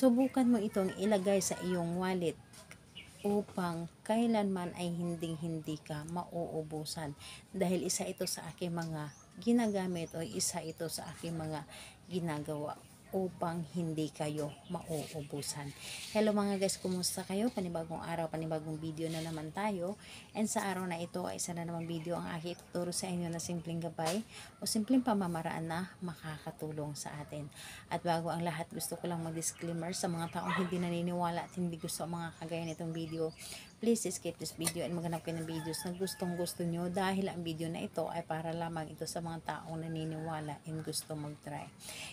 Subukan mo itong ilagay sa iyong wallet upang kailanman ay hindi ka mauubusan, dahil isa ito sa aking mga ginagamit o isa ito sa aking mga ginagawa upang hindi kayo mauubusan. Hello mga guys, kumusta kayo? Panibagong araw, panibagong video na naman tayo. And sa araw na ito ay isa na namang video ang aking ituturo sa inyo na simpleng gabay o simpleng pamamaraan na makakatulong sa atin. At bago ang lahat, gusto ko lang mag-disclaimer sa mga taong hindi naniniwala at hindi gusto ang mga kagaya nitong video. Please skip this video and maghanap kayo ng videos na gustong gusto nyo, dahil ang video na ito ay para lamang ito sa mga taong naniniwala and gusto mag-try.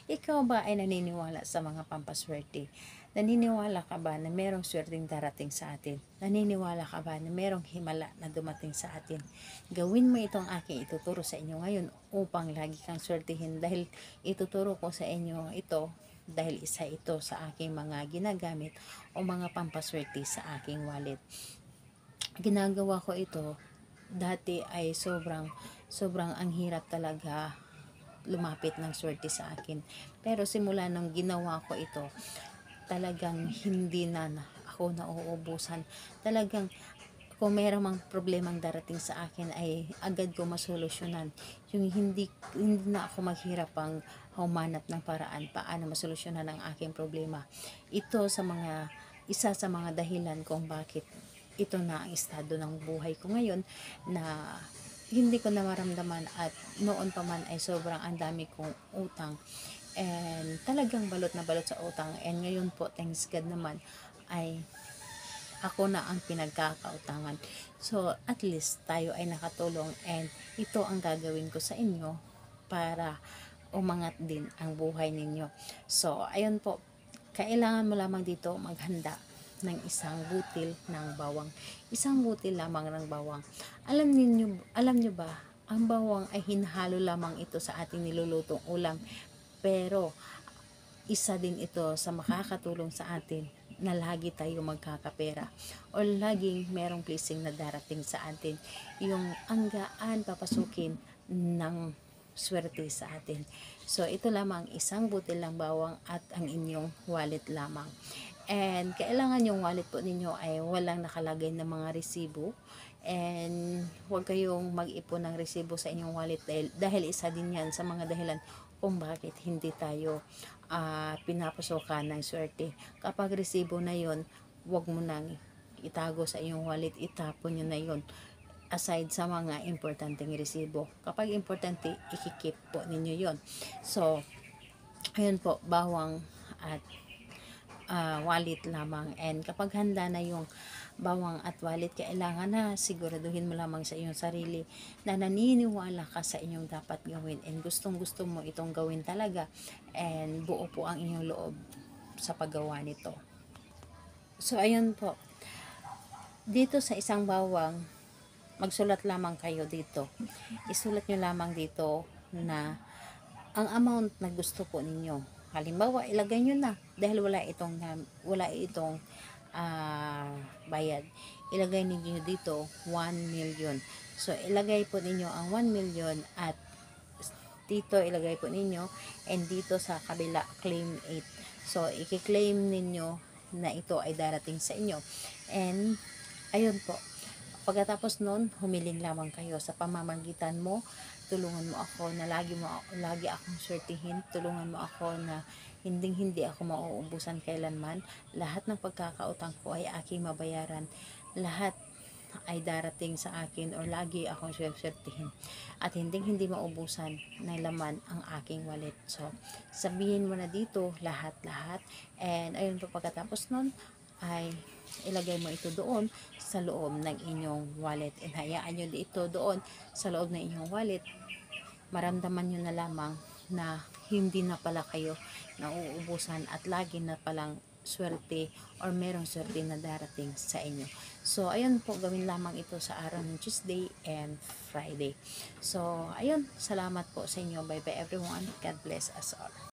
Ikaw ba ay naniniwala sa mga pampaswerte? Naniniwala ka ba na merong swerteng darating sa atin? Naniniwala ka ba na merong himala na dumating sa atin? Gawin mo itong aking ituturo sa inyo ngayon upang lagi kang swertihin, dahil ituturo ko sa inyo ito dahil isa ito sa aking mga ginagamit o mga pampaswerte sa aking wallet. Ginagawa ko ito dati ay sobrang ang hirap talaga lumapit ng swerte sa akin. Pero simula nung ginawa ko ito, talagang hindi na ako nauubusan. Talagang kung mayroong mang problemang darating sa akin ay agad ko masolusyonan. Yung hindi na ako maghirap pang humanap ng paraan paano masolusyonan ang aking problema. Ito isa sa mga dahilan kung bakit ito na ang estado ng buhay ko ngayon, na hindi ko na maramdaman, at noon pa man ay sobrang ang dami kong utang and talagang balot na balot sa utang. And ngayon po, thanks God naman, ay ako na ang pinagkakautangan. So at least tayo ay nakatulong, and ito ang gagawin ko sa inyo para umangat din ang buhay ninyo. So ayun po, kailangan mo lamang dito maghanda ng isang butil ng bawang. Isang butil lamang ng bawang. Alam niyo ba, ang bawang ay hinahalo lamang ito sa ating nilulutong ulam, pero isa din ito sa makakatulong sa atin na lagi tayo magkakapera o laging merong blessing na darating sa atin, yung anggaan papasukin ng swerte sa atin. So ito lamang, isang butil ng bawang at ang inyong wallet lamang. And kailangan yung wallet po ninyo ay walang nakalagay na mga resibo, and huwag kayong mag-ipon ng resibo sa inyong wallet, dahil isa din yan sa mga dahilan kung bakit hindi tayo pinapasokan ng swerte. Kapag resibo na yon, huwag mo nang itago sa iyong wallet, itapon nyo na yon, aside sa mga importanteng resibo. Kapag importante, ikikip po ninyo yon. So ayun po, bawang at wallet lamang. And kapag handa na yung bawang at wallet, kailangan na siguraduhin mo lamang sa iyong sarili na naniniwala ka sa inyong dapat gawin, and gustong gusto mo itong gawin talaga, and buo po ang inyong loob sa paggawa nito. So ayun po, dito sa isang bawang, magsulat lamang kayo dito. Isulat nyo lamang dito na ang amount na gusto po ninyo. Halimbawa, ilagay nyo na, dahil wala itong bayad. Ilagay ninyo dito 1 million. So ilagay po ninyo ang 1 million, at dito ilagay po ninyo, and dito sa kabila claim 8. So i-claim ninyo na ito ay darating sa inyo. And ayun po, pagkatapos nun, humiling lamang kayo sa pamamagitan mo. Tulungan mo ako na lagi akong swertihin. Tulungan mo ako na hindi ako mauubusan kailanman. Lahat ng pagkakautang ko ay aking mabayaran. Lahat ay darating sa akin, o lagi akong swertihin. At hindi maubusan ng laman ang aking wallet. So sabihin mo na dito lahat. And ayun po, pagkatapos nun ay ilagay mo ito doon sa loob ng inyong wallet, and hayaan nyo dito doon sa loob ng inyong wallet. Maramdaman nyo na lamang na hindi na pala kayo nauubusan, at lagi na palang swerte or merong swerte na darating sa inyo. So ayun po, gawin lamang ito sa araw ng Tuesday and Friday. So ayun, salamat po sa inyo. Bye bye everyone. God bless us all.